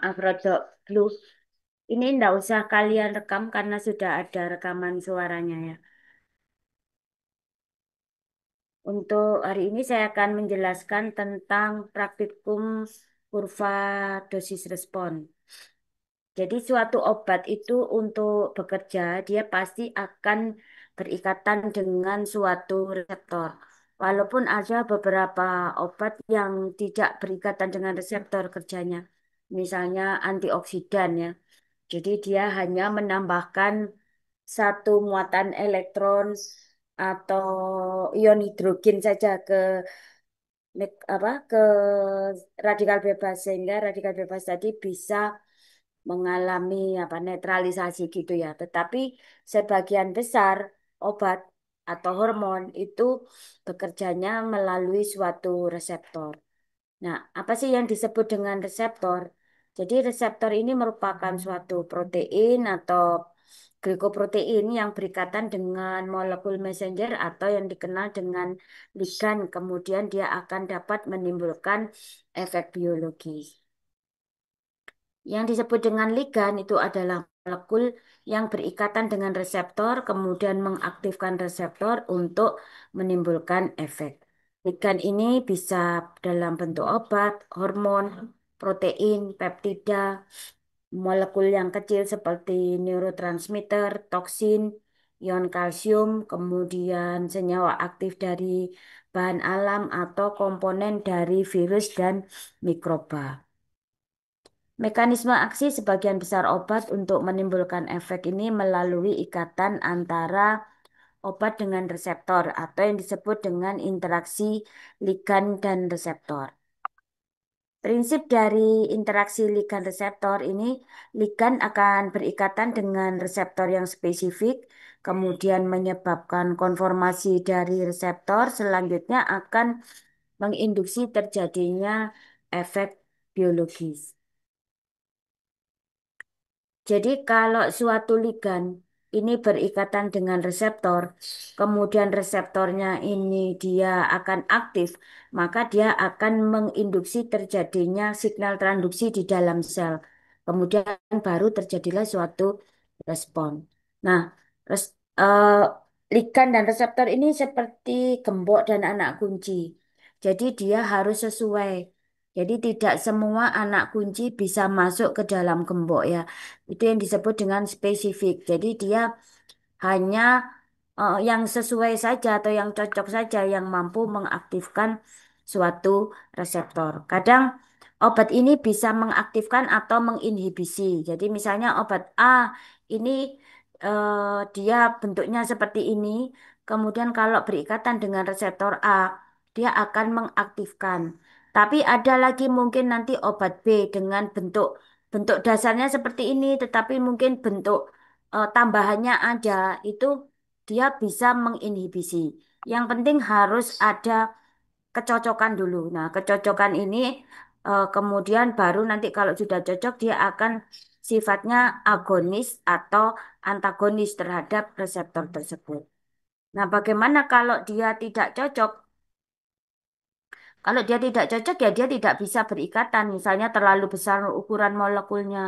Maaf, Rodok Blue. Ini ndak usah kalian rekam karena sudah ada rekaman suaranya ya. Untuk hari ini saya akan menjelaskan tentang praktikum kurva dosis respon. Jadi suatu obat itu untuk bekerja, dia pasti akan berikatan dengan suatu reseptor. Walaupun ada beberapa obat yang tidak berikatan dengan reseptor kerjanya. Misalnya antioksidan ya. Jadi dia hanya menambahkan satu muatan elektron atau ion hidrogen saja ke ke radikal bebas sehingga radikal bebas tadi bisa mengalami netralisasi gitu ya. Tetapi sebagian besar obat atau hormon itu bekerjanya melalui suatu reseptor. Nah, apa sih yang disebut dengan reseptor? Jadi reseptor ini merupakan suatu protein atau glikoprotein yang berikatan dengan molekul messenger atau yang dikenal dengan ligan. Kemudian dia akan dapat menimbulkan efek biologis. Yang disebut dengan ligan itu adalah molekul yang berikatan dengan reseptor, kemudian mengaktifkan reseptor untuk menimbulkan efek. Ligan ini bisa dalam bentuk obat, hormon, protein, peptida, molekul yang kecil seperti neurotransmitter, toksin, ion kalsium, kemudian senyawa aktif dari bahan alam atau komponen dari virus dan mikroba. Mekanisme aksi sebagian besar obat untuk menimbulkan efek ini melalui ikatan antara obat dengan reseptor atau yang disebut dengan interaksi ligan dan reseptor. Prinsip dari interaksi ligan reseptor ini, ligan akan berikatan dengan reseptor yang spesifik, kemudian menyebabkan konformasi dari reseptor, selanjutnya akan menginduksi terjadinya efek biologis. Jadi kalau suatu ligan ini berikatan dengan reseptor, kemudian reseptornya ini dia akan aktif, maka dia akan menginduksi terjadinya signal transduksi di dalam sel. Kemudian baru terjadilah suatu respon. Nah, res, eh, ligan dan reseptor ini seperti gembok dan anak kunci. Jadi dia harus sesuai. Jadi tidak semua anak kunci bisa masuk ke dalam gembok ya. Itu yang disebut dengan spesifik. Jadi dia hanya yang sesuai saja atau yang cocok saja yang mampu mengaktifkan suatu reseptor. Kadang obat ini bisa mengaktifkan atau menginhibisi. Jadi misalnya obat A ini dia bentuknya seperti ini. Kemudian kalau berikatan dengan reseptor A, dia akan mengaktifkan. Tapi ada lagi mungkin nanti obat B dengan bentuk bentuk dasarnya seperti ini, tetapi mungkin bentuk tambahannya ada, itu dia bisa menginhibisi. Yang penting harus ada kecocokan dulu. Nah, kecocokan ini kemudian baru nanti kalau sudah cocok dia akan sifatnya agonis atau antagonis terhadap reseptor tersebut. Nah, bagaimana kalau dia tidak cocok? Kalau dia tidak cocok ya dia tidak bisa berikatan. Misalnya terlalu besar ukuran molekulnya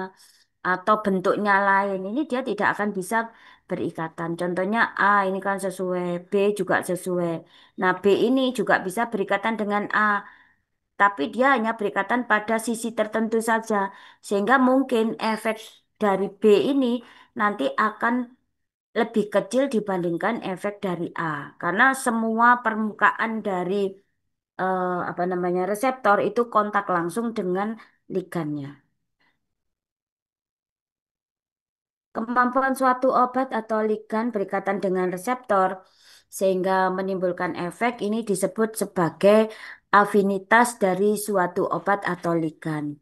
atau bentuknya lain, ini dia tidak akan bisa berikatan. Contohnya A ini kan sesuai, B juga sesuai. Nah, B ini juga bisa berikatan dengan A, tapi dia hanya berikatan pada sisi tertentu saja. Sehingga mungkin efek dari B ini nanti akan lebih kecil dibandingkan efek dari A. Karena semua permukaan dari reseptor itu kontak langsung dengan ligannya. Kemampuan suatu obat atau ligan berikatan dengan reseptor sehingga menimbulkan efek ini disebut sebagai afinitas dari suatu obat atau ligan.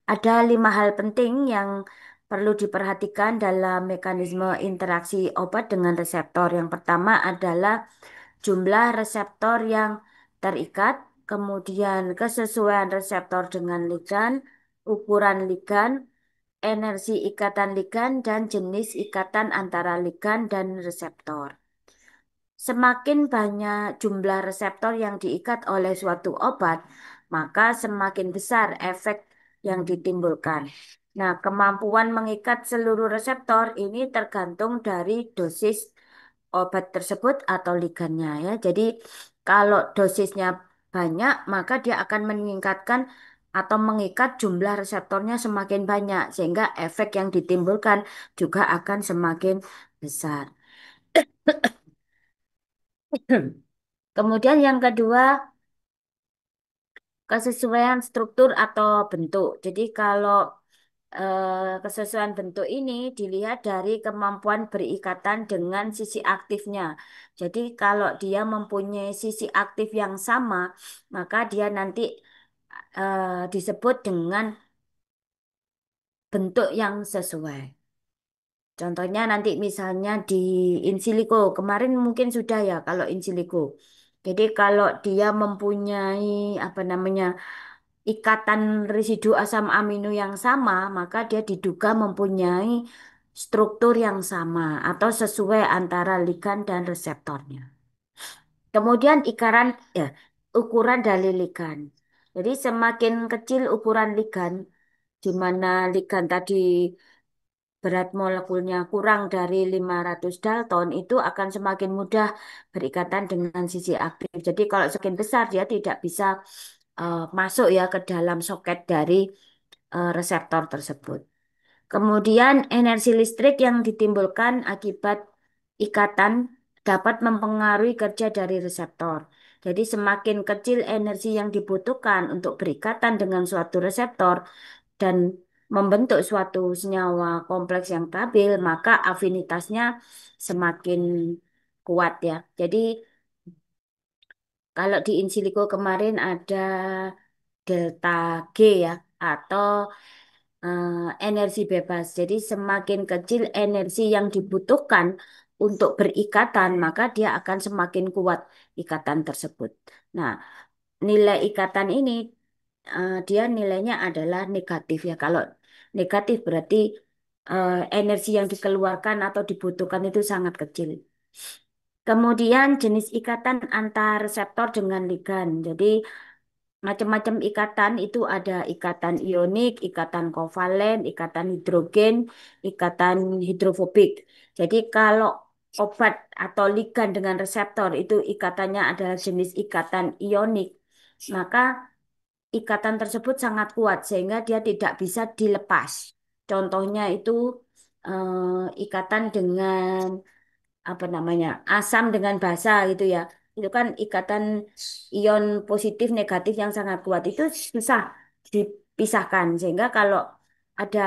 Ada 5 hal penting yang perlu diperhatikan dalam mekanisme interaksi obat dengan reseptor. Yang pertama adalah jumlah reseptor yang terikat, kemudian kesesuaian reseptor dengan ligan, ukuran ligan, energi ikatan ligan, dan jenis ikatan antara ligan dan reseptor. Semakin banyak jumlah reseptor yang diikat oleh suatu obat, maka semakin besar efek yang ditimbulkan. Nah, kemampuan mengikat seluruh reseptor ini tergantung dari dosis obat tersebut atau ligannya ya. Jadi kalau dosisnya banyak, maka dia akan meningkatkan atau mengikat jumlah reseptornya semakin banyak sehingga efek yang ditimbulkan juga akan semakin besar. Kemudian yang kedua, kesesuaian struktur atau bentuk. Jadi kalau kesesuaian bentuk ini dilihat dari kemampuan berikatan dengan sisi aktifnya. Jadi kalau dia mempunyai sisi aktif yang sama, maka dia nanti disebut dengan bentuk yang sesuai. Contohnya nanti misalnya di in silico, kemarin mungkin sudah ya kalau in silico. Jadi kalau dia mempunyai apa namanya ikatan residu asam amino yang sama, maka dia diduga mempunyai struktur yang sama atau sesuai antara ligan dan reseptornya. Kemudian ukuran dari ligan. Jadi semakin kecil ukuran ligan, di mana ligan tadi berat molekulnya kurang dari 500 Dalton itu akan semakin mudah berikatan dengan sisi aktif. Jadi kalau semakin besar dia tidak bisa masuk ya ke dalam soket dari reseptor tersebut. Kemudian energi listrik yang ditimbulkan akibat ikatan dapat mempengaruhi kerja dari reseptor. Jadi semakin kecil energi yang dibutuhkan untuk berikatan dengan suatu reseptor, dan membentuk suatu senyawa kompleks yang stabil, maka afinitasnya semakin kuat ya. Jadi kalau di in silico kemarin ada delta G ya, atau energi bebas. Jadi semakin kecil energi yang dibutuhkan untuk berikatan, maka dia akan semakin kuat ikatan tersebut. Nah, nilai ikatan ini dia nilainya adalah negatif ya. Kalau negatif berarti energi yang dikeluarkan atau dibutuhkan itu sangat kecil. Kemudian jenis ikatan antar reseptor dengan ligan. Jadi macam-macam ikatan itu ada ikatan ionik, ikatan kovalen, ikatan hidrogen, ikatan hidrofobik. Jadi kalau obat atau ligan dengan reseptor itu ikatannya adalah jenis ikatan ionik, maka ikatan tersebut sangat kuat sehingga dia tidak bisa dilepas. Contohnya itu ikatan dengan apa namanya asam dengan basa gitu ya. Itu kan ikatan ion positif negatif yang sangat kuat itu susah dipisahkan, sehingga kalau ada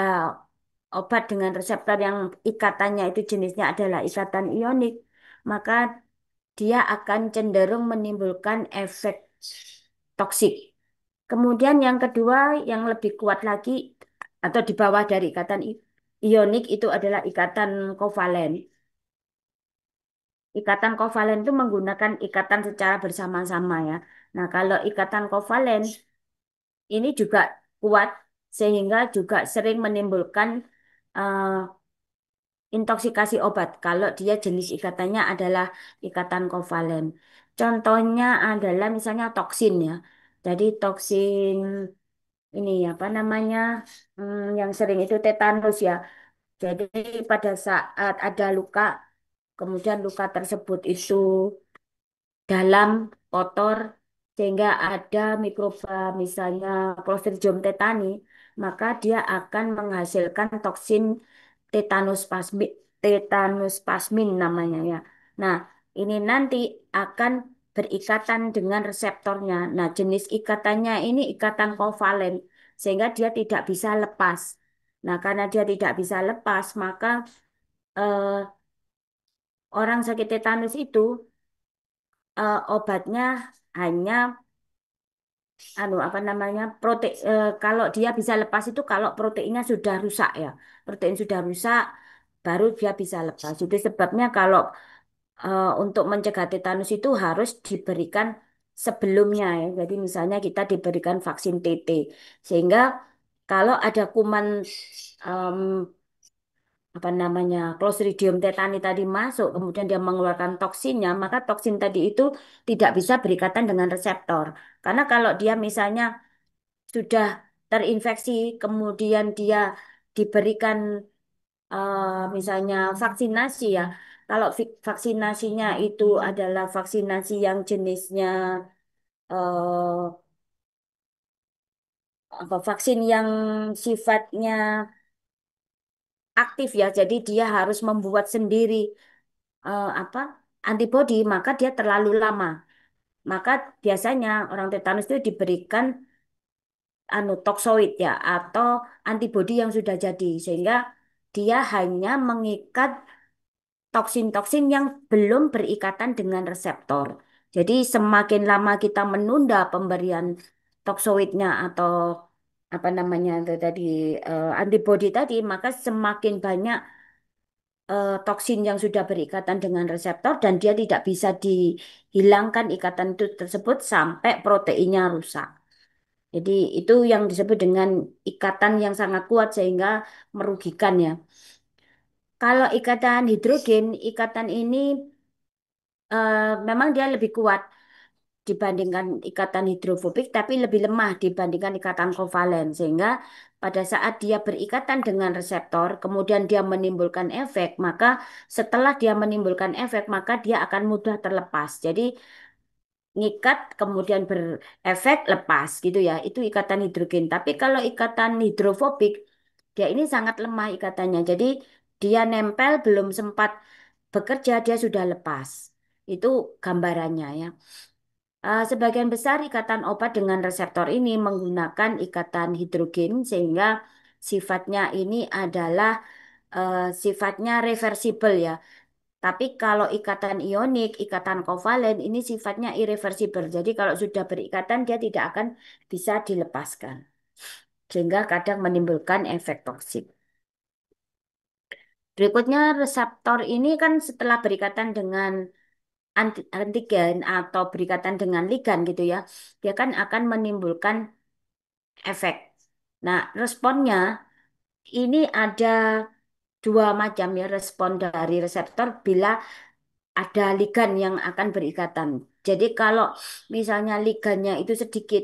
obat dengan reseptor yang ikatannya itu jenisnya adalah ikatan ionik, maka dia akan cenderung menimbulkan efek toksik. Kemudian yang kedua yang lebih kuat lagi atau di bawah dari ikatan ionik itu adalah ikatan kovalen. Ikatan kovalen itu menggunakan ikatan secara bersama-sama ya. Nah, kalau ikatan kovalen ini juga kuat sehingga juga sering menimbulkan eh, intoksikasi obat kalau dia jenis ikatannya adalah ikatan kovalen. Contohnya adalah misalnya toksin ya. Jadi toksin ini apa namanya yang sering itu tetanus ya. Jadi pada saat ada luka, kemudian luka tersebut itu dalam, kotor, sehingga ada mikroba misalnya Clostridium tetani, maka dia akan menghasilkan toksin tetanus plasmin, tetanus plasmin namanya ya. Nah, ini nanti akan berikatan dengan reseptornya. Nah, jenis ikatannya ini ikatan kovalen, sehingga dia tidak bisa lepas. Nah, karena dia tidak bisa lepas, maka eh, orang sakit tetanus itu obatnya hanya apa namanya kalau dia bisa lepas itu kalau proteinnya sudah rusak ya, protein sudah rusak baru dia bisa lepas. Itu sebabnya kalau untuk mencegah tetanus itu harus diberikan sebelumnya ya. Jadi misalnya kita diberikan vaksin TT sehingga kalau ada kuman em, apa namanya Clostridium tetani tadi masuk kemudian dia mengeluarkan toksinnya, maka toksin tadi itu tidak bisa berikatan dengan reseptor, karena kalau dia misalnya sudah terinfeksi, kemudian dia diberikan misalnya vaksinasi ya. Kalau vaksinasinya itu adalah vaksinasi yang jenisnya vaksin yang sifatnya aktif ya. Jadi dia harus membuat sendiri apa antibodi, maka dia terlalu lama. Maka biasanya orang tetanus itu diberikan toksoid ya atau antibodi yang sudah jadi sehingga dia hanya mengikat toksin-toksin yang belum berikatan dengan reseptor. Jadi semakin lama kita menunda pemberian toksoidnya atau apa namanya itu tadi antibodi tadi, maka semakin banyak toksin yang sudah berikatan dengan reseptor dan dia tidak bisa dihilangkan ikatan itu tersebut sampai proteinnya rusak. Jadi itu yang disebut dengan ikatan yang sangat kuat sehingga merugikan ya. Kalau ikatan hidrogen, ikatan ini eh, memang dia lebih kuat dibandingkan ikatan hidrofobik, tapi lebih lemah dibandingkan ikatan kovalen. Sehingga pada saat dia berikatan dengan reseptor, kemudian dia menimbulkan efek, maka setelah dia menimbulkan efek, maka dia akan mudah terlepas. Jadi ngikat kemudian berefek lepas gitu ya. Itu ikatan hidrogen. Tapi kalau ikatan hidrofobik, dia ini sangat lemah ikatannya. Jadi dia nempel belum sempat bekerja dia sudah lepas. Itu gambarannya ya. Sebagian besar ikatan obat dengan reseptor ini menggunakan ikatan hidrogen sehingga sifatnya ini adalah sifatnya reversible ya. Tapi kalau ikatan ionik, ikatan kovalen ini sifatnya irreversible. Jadi kalau sudah berikatan dia tidak akan bisa dilepaskan. Sehingga kadang menimbulkan efek toksik. Berikutnya reseptor ini kan setelah berikatan dengan antigen atau berikatan dengan ligan gitu ya, dia kan akan menimbulkan efek. Nah, responnya ini ada dua macam ya respon dari reseptor bila ada ligan yang akan berikatan. Jadi kalau misalnya ligannya itu sedikit,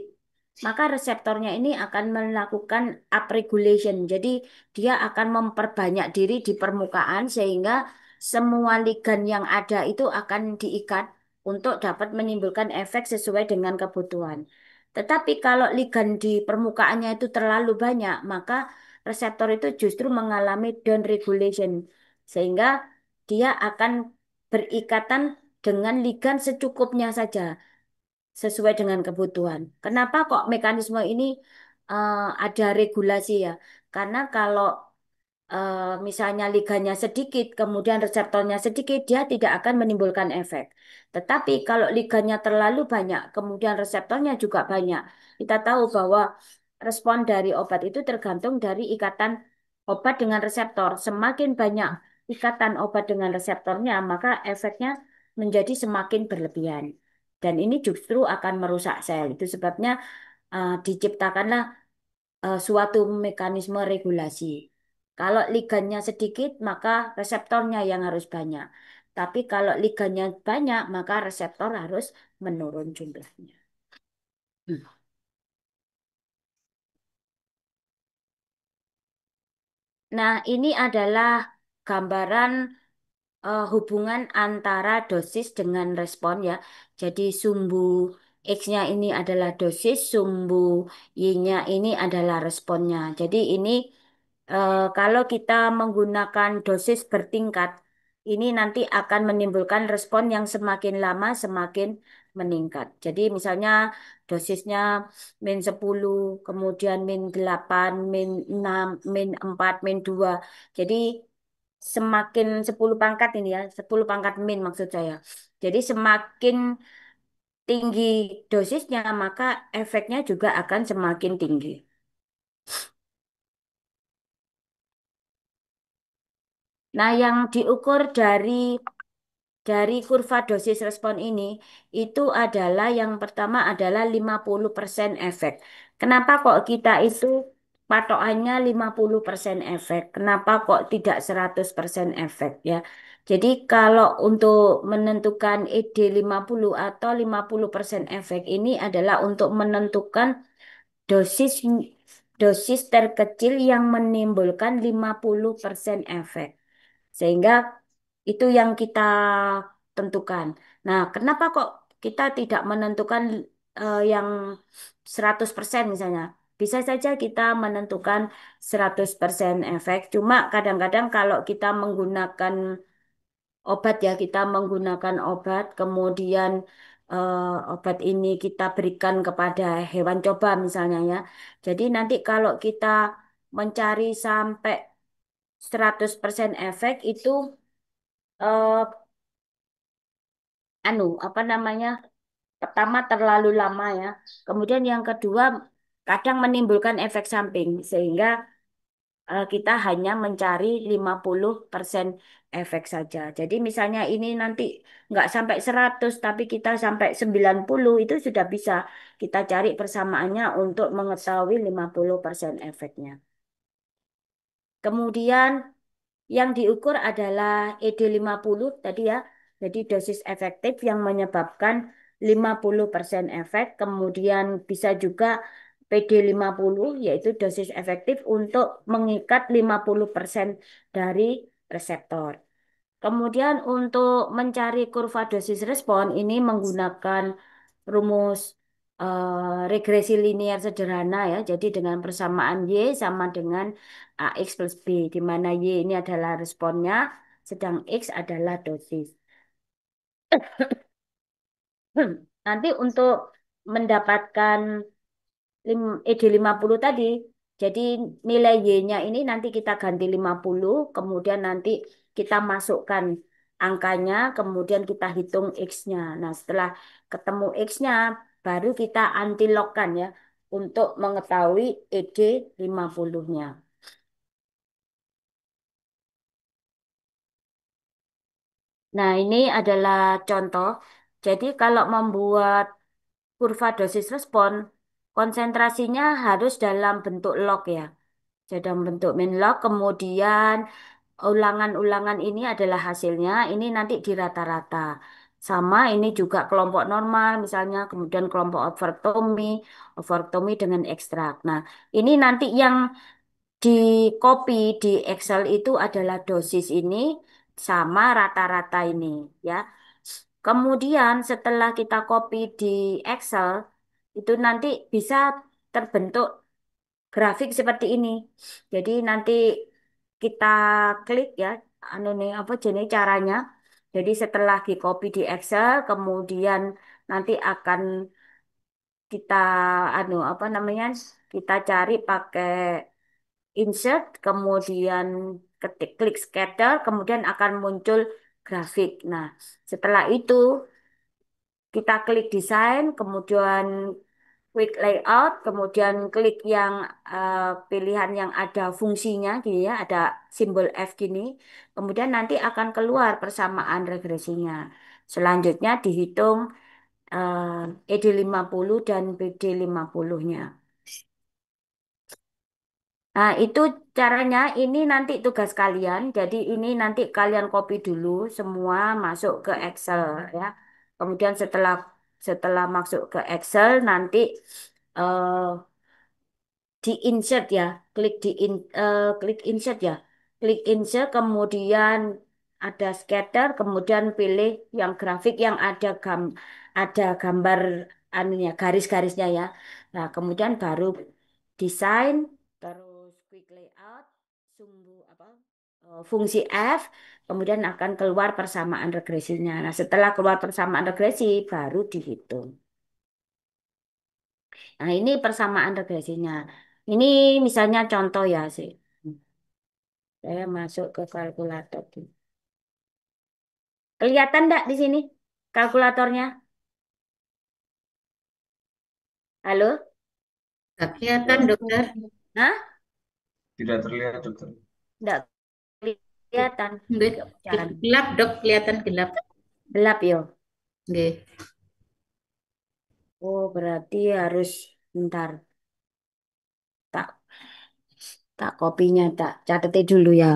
maka reseptornya ini akan melakukan upregulation. Jadi dia akan memperbanyak diri di permukaan sehingga semua ligan yang ada itu akan diikat untuk dapat menimbulkan efek sesuai dengan kebutuhan. Tetapi kalau ligan di permukaannya itu terlalu banyak, maka reseptor itu justru mengalami down regulation sehingga dia akan berikatan dengan ligan secukupnya saja, sesuai dengan kebutuhan. Kenapa kok mekanisme ini ada regulasi ya? Karena kalau misalnya liganya sedikit, kemudian reseptornya sedikit, dia tidak akan menimbulkan efek. Tetapi kalau liganya terlalu banyak, kemudian reseptornya juga banyak, kita tahu bahwa respon dari obat itu tergantung dari ikatan obat dengan reseptor. Semakin banyak ikatan obat dengan reseptornya, maka efeknya menjadi semakin berlebihan. Dan ini justru akan merusak sel. Itu sebabnya diciptakanlah suatu mekanisme regulasi. Kalau ligannya sedikit, maka reseptornya yang harus banyak. Tapi kalau ligannya banyak, maka reseptor harus menurun jumlahnya. Hmm. Nah, ini adalah gambaran hubungan antara dosis dengan respon ya. Jadi sumbu X-nya ini adalah dosis, sumbu Y-nya ini adalah responnya. Jadi ini kalau kita menggunakan dosis bertingkat, ini nanti akan menimbulkan respon yang semakin lama semakin meningkat. Jadi misalnya dosisnya -10, kemudian -8, -6, -4, -2. Jadi semakin 10 pangkat ini ya, 10 pangkat min maksud saya. Jadi semakin tinggi dosisnya, maka efeknya juga akan semakin tinggi. Nah, yang diukur dari kurva dosis respon ini itu adalah yang pertama adalah 50% efek. Kenapa kok kita itu patokannya 50% efek? Kenapa kok tidak 100% efek ya? Jadi kalau untuk menentukan ED50 atau 50% efek ini adalah untuk menentukan dosis dosis terkecil yang menimbulkan 50% efek. Sehingga itu yang kita tentukan. Nah, kenapa kok kita tidak menentukan yang 100% misalnya? Bisa saja kita menentukan 100% efek. Cuma kadang-kadang kalau kita menggunakan obat ya, kita menggunakan obat, kemudian eh, obat ini kita berikan kepada hewan coba misalnya ya. Jadi nanti kalau kita mencari sampai 100% efek itu apa namanya? Pertama terlalu lama ya. Kemudian yang kedua kadang menimbulkan efek samping sehingga kita hanya mencari 50% efek saja. Jadi misalnya ini nanti nggak sampai 100 tapi kita sampai 90 itu sudah bisa kita cari persamaannya untuk mengetahui 50% efeknya. Kemudian yang diukur adalah ED50 tadi ya. Jadi dosis efektif yang menyebabkan 50% efek. Kemudian bisa juga PD50 yaitu dosis efektif untuk mengikat 50% dari reseptor. Kemudian untuk mencari kurva dosis respon ini menggunakan rumus regresi linear sederhana ya. Jadi dengan persamaan Y sama dengan AX plus B, di mana Y ini adalah responnya, sedang X adalah dosis. Nanti untuk mendapatkan ED50 tadi, jadi nilai Y-nya ini nanti kita ganti 50, kemudian nanti kita masukkan angkanya, kemudian kita hitung X-nya. Nah, setelah ketemu X-nya, baru kita anti-log-kan ya, untuk mengetahui ED50-nya. Nah, ini adalah contoh. Jadi kalau membuat kurva dosis respon, konsentrasinya harus dalam bentuk log ya. Dalam bentuk min log, kemudian ulangan-ulangan ini adalah hasilnya, ini nanti di rata-rata. Sama ini juga kelompok normal, misalnya kemudian kelompok overtomi dengan ekstrak. Nah, ini nanti yang di copy di Excel itu adalah dosis ini sama rata-rata ini, ya. Kemudian setelah kita copy di Excel, itu nanti bisa terbentuk grafik seperti ini. Jadi nanti kita klik ya, anu nih apa jenis caranya. Jadi setelah di copy di Excel, kemudian nanti akan kita anu apa namanya? Kita cari pakai insert, kemudian ketik klik scatter, kemudian akan muncul grafik. Nah, setelah itu kita klik desain, kemudian quick layout, kemudian klik yang pilihan yang ada fungsinya gini ya, ada simbol F gini. Kemudian nanti akan keluar persamaan regresinya. Selanjutnya dihitung ED50 dan BD50-nya. Nah, itu caranya. Ini nanti tugas kalian. Jadi ini nanti kalian copy dulu semua masuk ke Excel ya. Kemudian setelah setelah masuk ke Excel nanti eh, di insert ya, klik insert ya, klik insert kemudian ada scatter, kemudian pilih yang grafik yang ada gambar anunya garis-garisnya ya. Nah kemudian baru desain, terus quick layout, sumbu apa fungsi F, kemudian akan keluar persamaan regresinya. Nah setelah keluar persamaan regresi baru dihitung. Nah, ini persamaan regresinya. Ini misalnya contoh ya sih. Saya masuk ke kalkulator. Kelihatan enggak di sini kalkulatornya? Halo? Nggak kelihatan, Ya, dokter. Hah? tidak terlihat, dokter. Enggak kelihatan. Nggih, Enggak pacaran. gelap, dok. Kelihatan gelap. Gelap yo. Nggih. Oh, berarti harus bentar. Tak tak kopinya tak catetin dulu ya.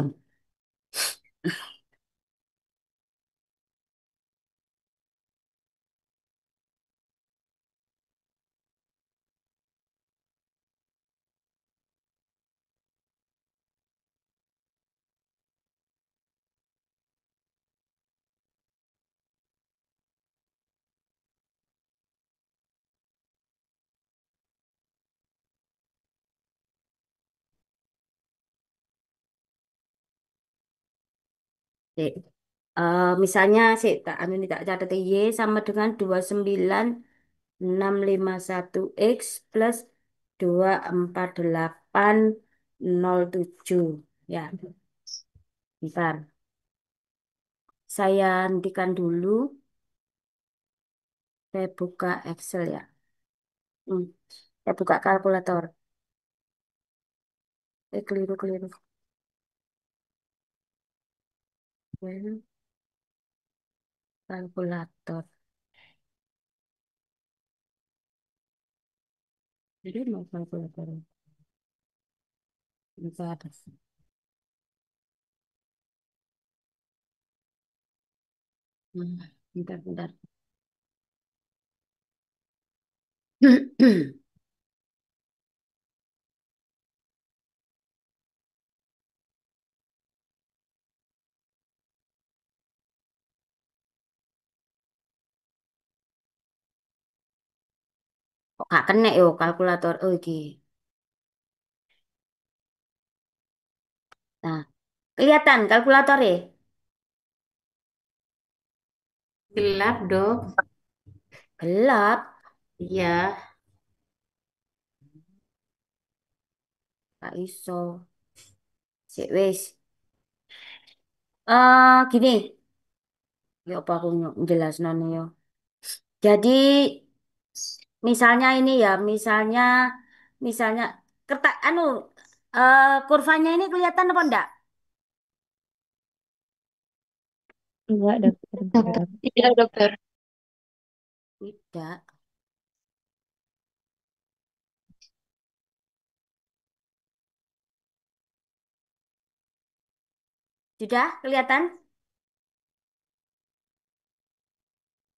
Sik. Misalnya sih tak anu ini tak catat Y sama dengan 29.651 X plus 24807. Ya, bentar. Saya hentikan dulu. Saya buka Excel ya. Hmm. Saya buka kalkulator. Keliru. Hmm, kalkulator. Jadi mau kalkulator. Bentar. Hmm, bentar. Kok gak kena yo kalkulator. Oh, iki. Nah, kelihatan kalkulator ya? Gelap, Dok. Gelap. Iya, Gak iso. Sik wis. Gini. Ya apa aku jelas yo. Jadi misalnya ini ya, misalnya kertas kurvanya ini kelihatan apa enggak? Enggak, dokter. Tidak, dokter. Tidak. Sudah kelihatan?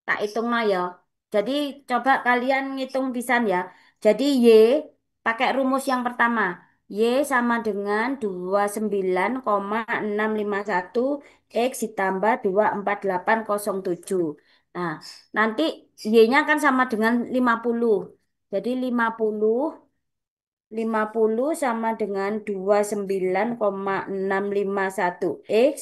Tak hitung no ya. Jadi coba kalian ngitung pisan ya. Jadi Y pakai rumus yang pertama. Y sama dengan 29,651 X ditambah 24807. Nah, nanti Y-nya kan sama dengan 50. Jadi 50 sama dengan 29,651 X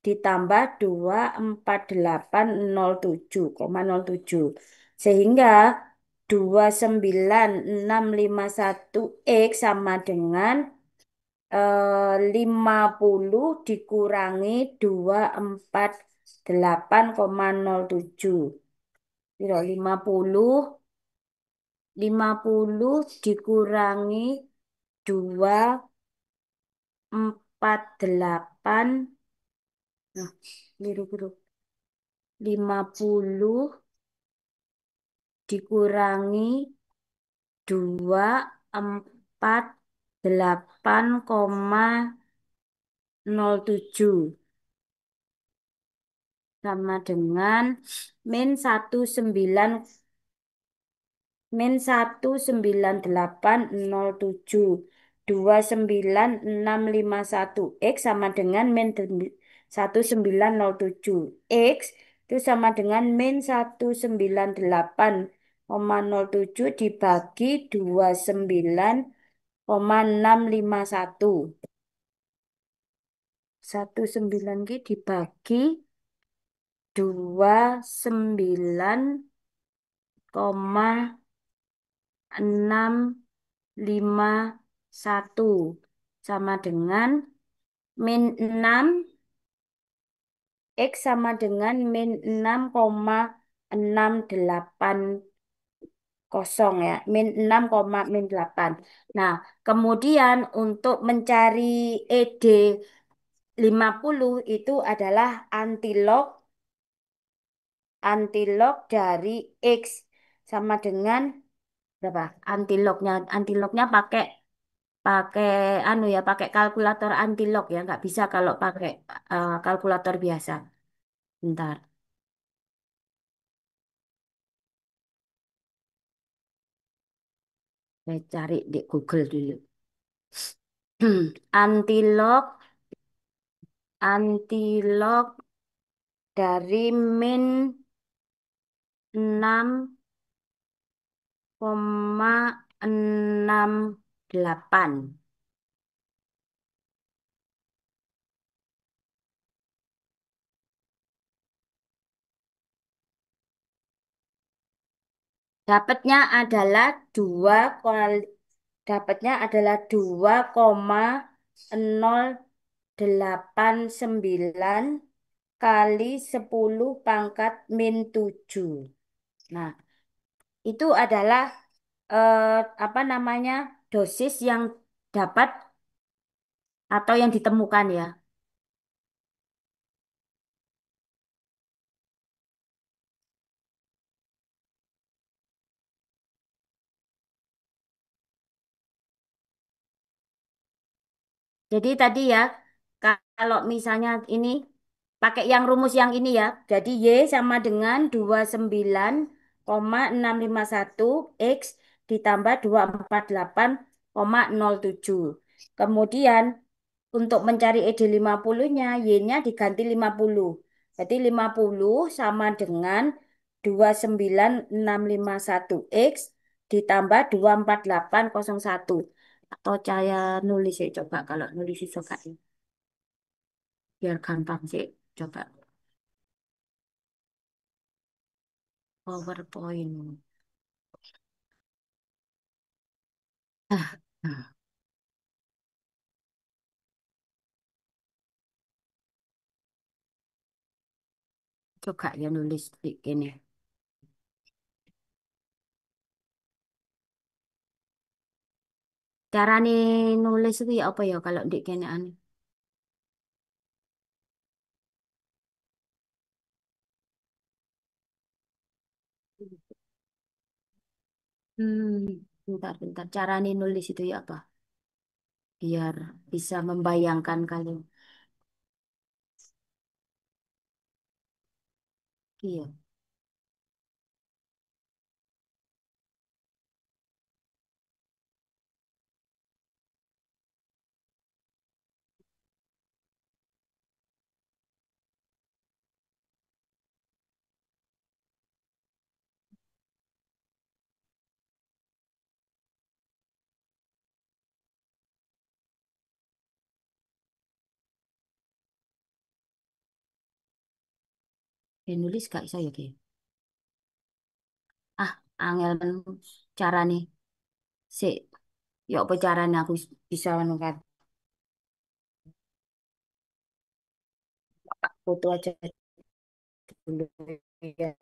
ditambah 24807,07. Sehingga 29,651 X sama dengan 50 dikurangi 248,07. Piro? 50 dikurangi 248. Nah, biru. 50 dikurangi 248,07 sama dengan min 19 -19807 X sama dengan min 1907 X itu sama dengan min 198,07 dibagi 29,651. 19 ki dibagi 29,651 sama dengan min 6 X sama dengan min 6,680 ya, min 8. Nah, kemudian untuk mencari ED 50 itu adalah antilog dari X sama dengan berapa? Antilognya pakai pakai pakai kalkulator antilog ya, nggak bisa kalau pakai kalkulator biasa. Bentar, saya cari di Google dulu. Antilog, antilog dari min 6,68. Dapatnya adalah dua kali dapatnya adalah 2,089 kali 10 pangkat min 7. Nah, itu adalah eh, apa namanya? Dosis yang dapat atau yang ditemukan ya. Jadi tadi ya, kalau misalnya ini pakai yang rumus yang ini ya. Jadi Y sama dengan 29,651 X ditambah 248,07. Kemudian untuk mencari ED50-nya, Y-nya diganti 50. Jadi 50 sama dengan 29,651 X ditambah 248,01. Atau saya nulis ya, coba kalau nulis itu kak. Biar gampang sih. Coba PowerPoint. Ah, nah, coba ya nulis di ini. Cara nih nulis itu ya apa ya kalau di kene aneh. Bentar. Cara nih nulis itu ya apa? Biar bisa membayangkan kalian. Iya, nulis gak saya ki. Ah, angel men cara nih. Sik, ya apa caranya aku bisa menekan foto aja dulu ya.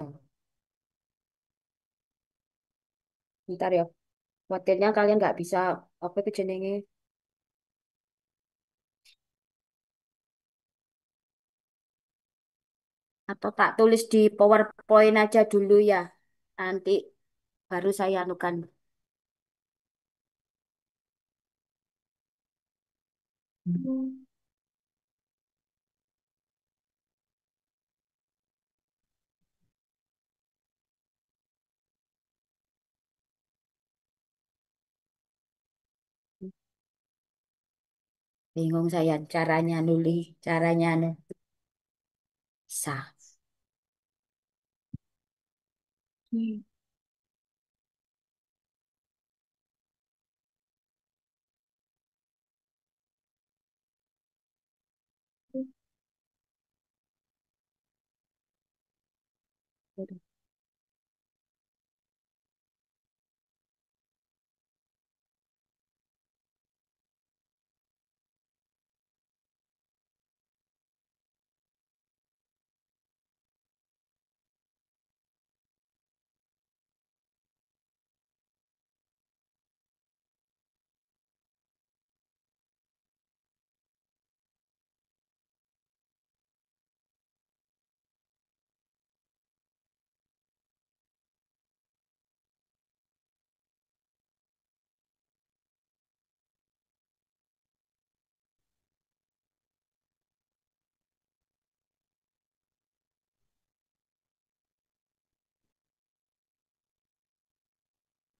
Bentar ya. Wakilnya kalian nggak bisa apa itu jenenge atau tak tulis di PowerPoint aja dulu ya. Nanti baru saya anukan. Bingung saya caranya nulis, caranya bisa. Hmm.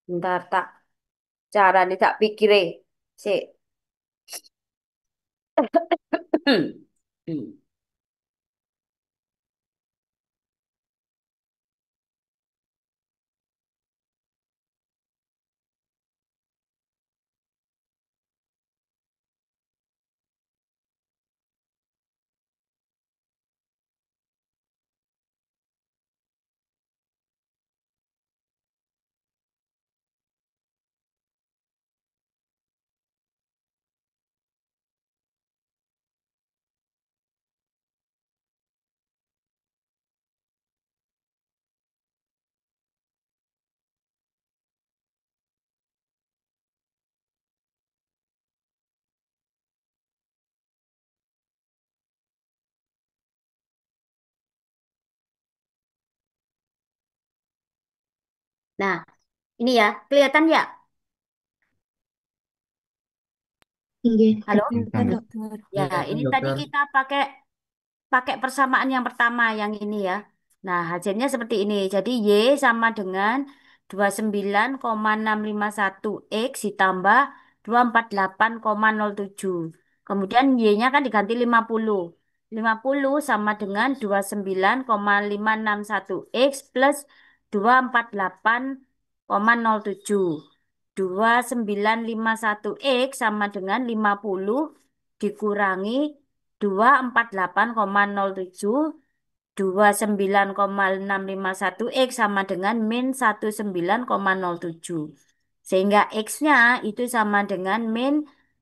Bentar tak cara nih tak pikir sih. Nah, ini ya, kelihatan ya? Iya, Halo? Kelihatan, dokter. Ya, Kelihatan ini tadi dokter. kita pakai pakai persamaan yang pertama yang ini ya. Nah, hasilnya seperti ini. Jadi Y sama dengan 29,651 X ditambah 248,07. Kemudian Y-nya kan diganti 50. 50 sama dengan 29,561 X plus 248,07. 2951 X sama dengan 50 dikurangi 248,07, 29,651 X sama dengan min 19,07. Sehingga X-nya itu sama dengan min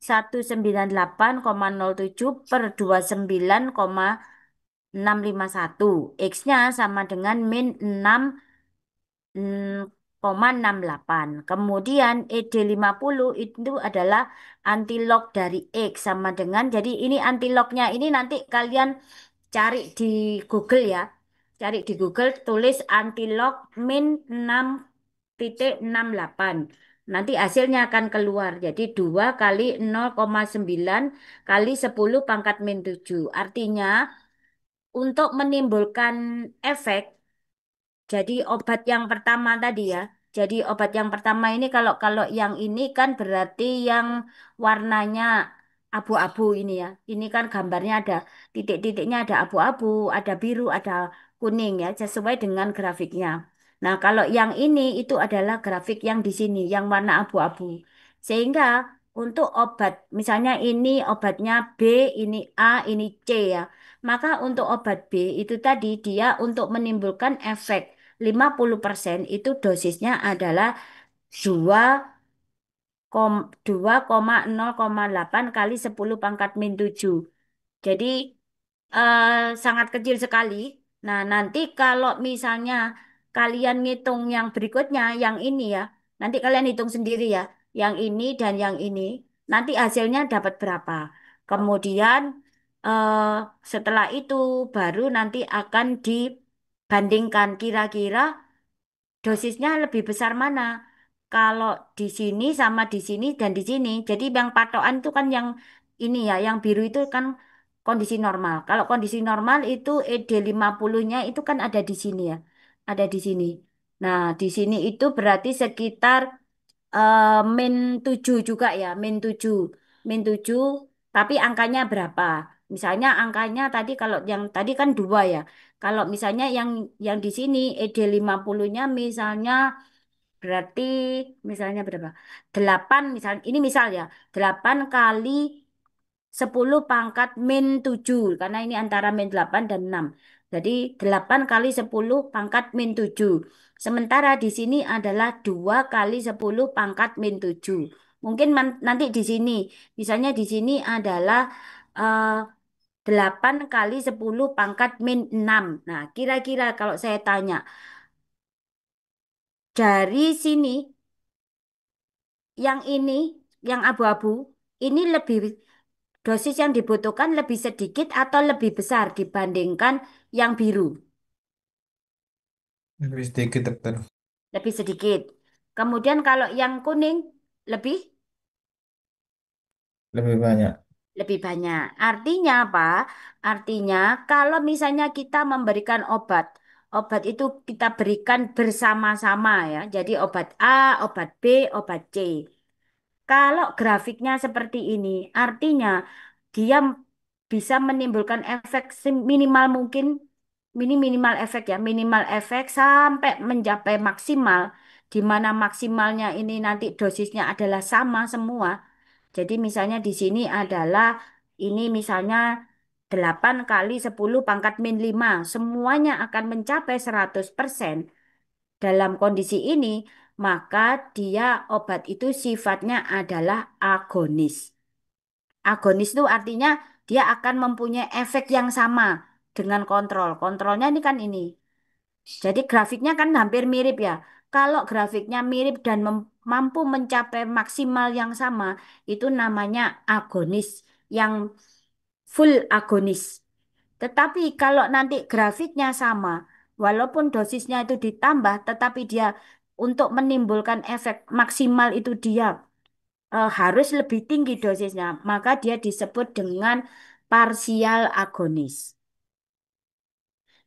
198,07 per 29,651. X-nya sama dengan min 6,68. Kemudian ED50 itu adalah antilog dari X sama dengan, jadi ini antilognya ini nanti kalian cari di Google ya. Cari di Google, tulis antilog min 6,68. Nanti hasilnya akan keluar. Jadi 2 kali 0,9 kali 10 pangkat min 7. Artinya untuk menimbulkan efek, jadi obat yang pertama tadi ya. Jadi obat yang pertama ini kalau kalau yang ini kan berarti yang warnanya abu-abu ini ya. Ini kan gambarnya ada titik-titiknya, ada abu-abu, ada biru, ada kuning ya, sesuai dengan grafiknya. Nah, kalau yang ini itu adalah grafik yang di sini, yang warna abu-abu. Sehingga untuk obat, misalnya ini obatnya B, ini A, ini C ya. Maka untuk obat B itu tadi dia untuk menimbulkan efek 50% itu dosisnya adalah 2 2,0,8 kali 10 pangkat min 7. Jadi eh, sangat kecil sekali. Nah, nanti kalau misalnya kalian ngitung yang berikutnya, yang ini ya, nanti kalian hitung sendiri ya, yang ini dan yang ini, nanti hasilnya dapat berapa. Kemudian eh, setelah itu baru nanti akan dibandingkan kira-kira dosisnya lebih besar mana? Kalau di sini sama di sini dan di sini. Jadi yang patokan itu kan yang ini ya, yang biru itu kan kondisi normal. Kalau kondisi normal itu ED50-nya itu kan ada di sini ya. Ada di sini. Nah, di sini itu berarti sekitar min 7 juga ya, min 7. Min 7, tapi angkanya berapa? Misalnya angkanya tadi kalau yang tadi kan 2 ya. Kalau misalnya yang di sini ED50-nya misalnya berarti misalnya berapa? 8 misalnya ini misal ya, 8 kali 10 pangkat min 7 karena ini antara min 8 dan 6. Jadi 8 kali 10 pangkat min 7. Sementara di sini adalah 2 kali 10 pangkat min 7. Mungkin nanti di sini, misalnya di sini adalah eh, 8 kali 10 pangkat min 6. Nah, kira-kira kalau saya tanya, dari sini yang ini, yang abu-abu, ini lebih dosis yang dibutuhkan lebih sedikit atau lebih besar dibandingkan yang biru? Lebih sedikit dokter. Lebih sedikit. Kemudian kalau yang kuning lebih Lebih banyak. lebih banyak. Artinya apa? Artinya kalau misalnya kita memberikan obat, obat itu kita berikan bersama-sama ya. Jadi obat A, obat B, obat C. Kalau grafiknya seperti ini, artinya dia bisa menimbulkan efek minimal mungkin, minimal efek ya, minimal efek sampai mencapai maksimal, di mana maksimalnya ini nanti dosisnya adalah sama semua. Jadi misalnya di sini adalah ini misalnya 8 kali 10 pangkat min 5, semuanya akan mencapai 100%. Dalam kondisi ini, maka dia obat itu sifatnya adalah agonis. Agonis itu artinya dia akan mempunyai efek yang sama dengan kontrol. Kontrolnya ini kan ini. Jadi grafiknya kan hampir mirip ya. Kalau grafiknya mirip dan mampu mencapai maksimal yang sama, itu namanya agonis, yang full agonis. Tetapi kalau nanti grafiknya sama, walaupun dosisnya itu ditambah, tetapi dia untuk menimbulkan efek maksimal itu dia harus lebih tinggi dosisnya, maka dia disebut dengan partial agonis.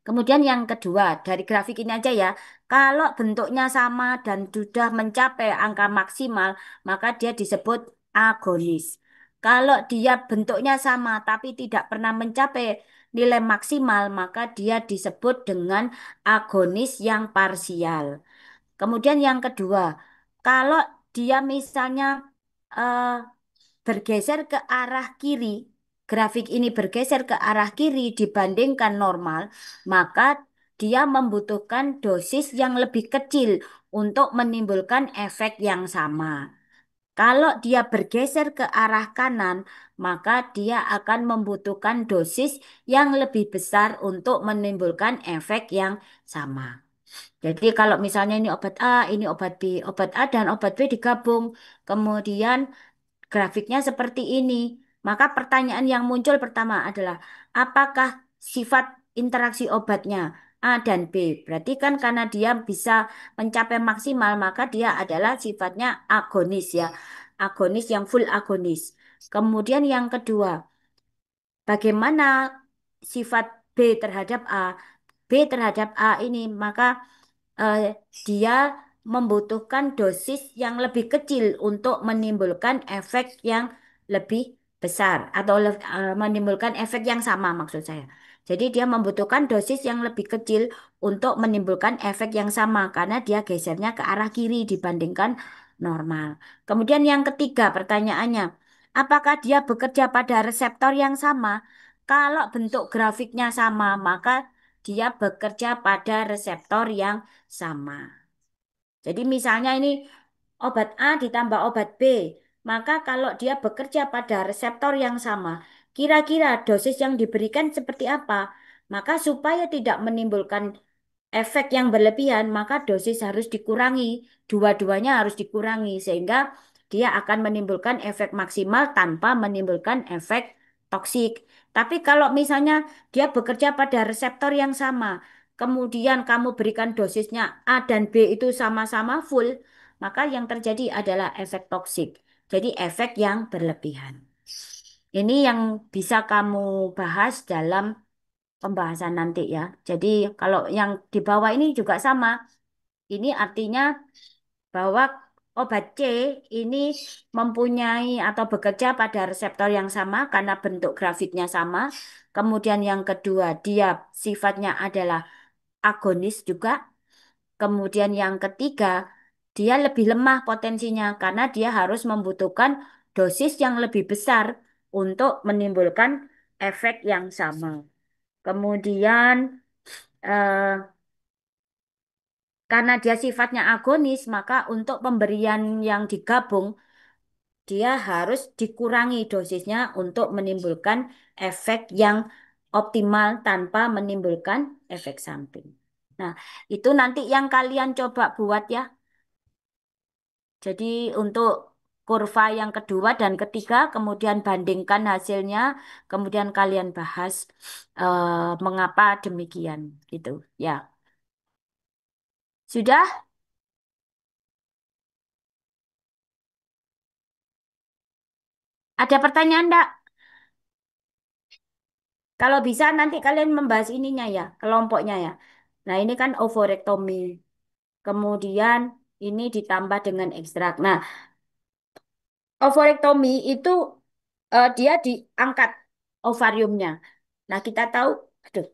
Kemudian yang kedua, dari grafik ini aja ya, kalau bentuknya sama dan sudah mencapai angka maksimal, maka dia disebut agonis. Kalau dia bentuknya sama tapi tidak pernah mencapai nilai maksimal, maka dia disebut dengan agonis yang parsial. Kemudian yang kedua, kalau dia misalnya eh, bergeser ke arah kiri, grafik ini bergeser ke arah kiri dibandingkan normal, maka dia membutuhkan dosis yang lebih kecil untuk menimbulkan efek yang sama. Kalau dia bergeser ke arah kanan, maka dia akan membutuhkan dosis yang lebih besar untuk menimbulkan efek yang sama. Jadi kalau misalnya ini obat A, ini obat A dan obat B digabung, kemudian grafiknya seperti ini. Maka pertanyaan yang muncul pertama adalah, apakah sifat interaksi obatnya A dan B? Berarti kan karena dia bisa mencapai maksimal, maka dia adalah sifatnya agonis ya. Agonis yang full agonis. Kemudian yang kedua, bagaimana sifat B terhadap A? B terhadap A ini, maka eh, dia membutuhkan dosis yang lebih kecil untuk menimbulkan efek yang lebih besar atau menimbulkan efek yang sama maksud saya. Jadi dia membutuhkan dosis yang lebih kecil untuk menimbulkan efek yang sama karena dia gesernya ke arah kiri dibandingkan normal. Kemudian yang ketiga pertanyaannya, apakah dia bekerja pada reseptor yang sama? Kalau bentuk grafiknya sama, maka dia bekerja pada reseptor yang sama. Jadi misalnya ini obat A ditambah obat B, maka kalau dia bekerja pada reseptor yang sama, kira-kira dosis yang diberikan seperti apa? Maka supaya tidak menimbulkan efek yang berlebihan, maka dosis harus dikurangi. Dua-duanya harus dikurangi sehingga dia akan menimbulkan efek maksimal tanpa menimbulkan efek toksik. Tapi kalau misalnya dia bekerja pada reseptor yang sama, kemudian kamu berikan dosisnya A dan B itu sama-sama full, maka yang terjadi adalah efek toksik. Jadi efek yang berlebihan. Ini yang bisa kamu bahas dalam pembahasan nanti ya. Jadi kalau yang di bawah ini juga sama. Ini artinya bahwa obat C ini mempunyai atau bekerja pada reseptor yang sama karena bentuk grafiknya sama. Kemudian yang kedua, dia sifatnya adalah agonis juga. Kemudian yang ketiga, dia lebih lemah potensinya karena dia harus membutuhkan dosis yang lebih besar untuk menimbulkan efek yang sama. Kemudian eh, karena dia sifatnya agonis, maka untuk pemberian yang digabung, dia harus dikurangi dosisnya untuk menimbulkan efek yang optimal tanpa menimbulkan efek samping. Nah, itu nanti yang kalian coba buat ya. Jadi untuk kurva yang kedua dan ketiga, kemudian bandingkan hasilnya, kemudian kalian bahas mengapa demikian gitu. Ya, sudah. Ada pertanyaan enggak? Kalau bisa nanti kalian membahas ininya ya, kelompoknya ya. Nah, ini kan ovorektomi. Kemudian ini ditambah dengan ekstrak. Nah, ovorektomi itu dia diangkat ovariumnya. Nah, aduh,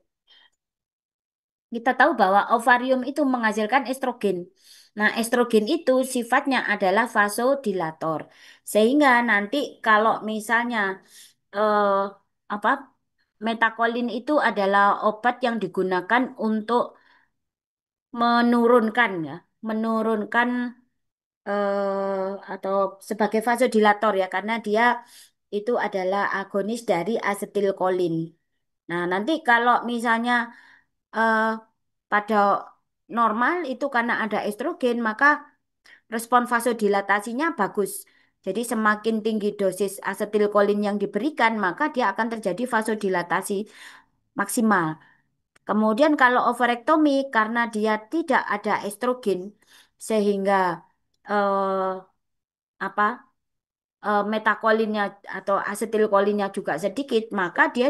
kita tahu bahwa ovarium itu menghasilkan estrogen. Nah, estrogen itu sifatnya adalah vasodilator. Sehingga nanti kalau misalnya eh, apa metakolin itu adalah obat yang digunakan untuk menurunkan ya, menurunkan atau sebagai vasodilator ya karena dia itu adalah agonis dari asetilkolin. Nah, nanti kalau misalnya eh, pada normal itu karena ada estrogen, maka respon vasodilatasinya bagus. Jadi semakin tinggi dosis asetilkolin yang diberikan, maka dia akan terjadi vasodilatasi maksimal. Kemudian kalau overektomi karena dia tidak ada estrogen, sehingga eh, apa metakolinnya atau asetilkolinnya juga sedikit, maka dia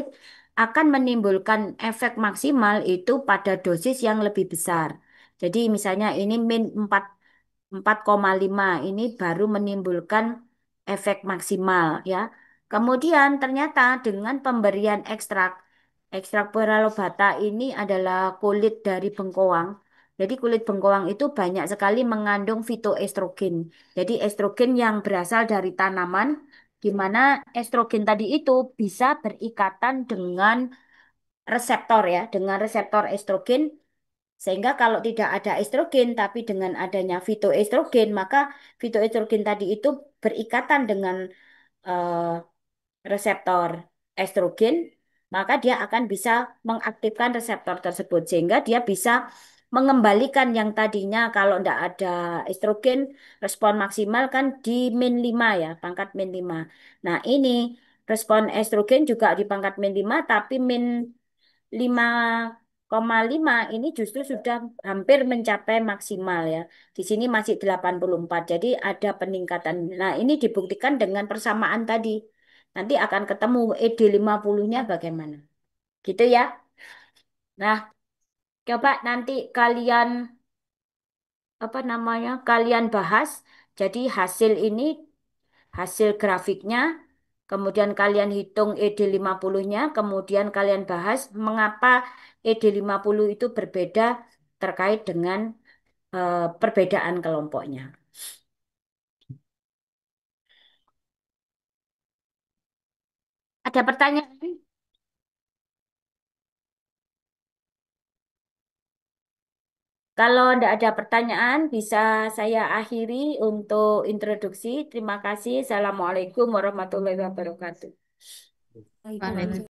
akan menimbulkan efek maksimal itu pada dosis yang lebih besar. Jadi misalnya ini min 4,5 ini baru menimbulkan efek maksimal ya. Kemudian ternyata dengan pemberian ekstrak Peralobata ini adalah kulit dari bengkoang. Jadi kulit bengkoang itu banyak sekali mengandung fitoestrogen. Jadi estrogen yang berasal dari tanaman, di mana estrogen tadi itu bisa berikatan dengan reseptor ya, dengan reseptor estrogen sehingga kalau tidak ada estrogen, tapi dengan adanya fitoestrogen, maka fitoestrogen tadi itu berikatan dengan eh, reseptor estrogen, maka dia akan bisa mengaktifkan reseptor tersebut. Sehingga dia bisa mengembalikan yang tadinya kalau tidak ada estrogen, respon maksimal kan di min 5 ya, pangkat min 5. Nah ini respon estrogen juga di pangkat min 5, tapi min 5,5 ini justru sudah hampir mencapai maksimal ya. Di sini masih 84. Jadi ada peningkatan. Nah, ini dibuktikan dengan persamaan tadi. Nanti akan ketemu ED50-nya bagaimana. Gitu ya. Nah, coba nanti kalian apa namanya? Kalian bahas. Jadi hasil ini hasil grafiknya, kemudian kalian hitung ED50-nya, kemudian kalian bahas mengapa ED50 itu berbeda terkait dengan perbedaan kelompoknya. Ada pertanyaan? Kalau tidak ada pertanyaan, bisa saya akhiri untuk introduksi. Terima kasih. Assalamualaikum warahmatullahi wabarakatuh. Waalaikumsalam.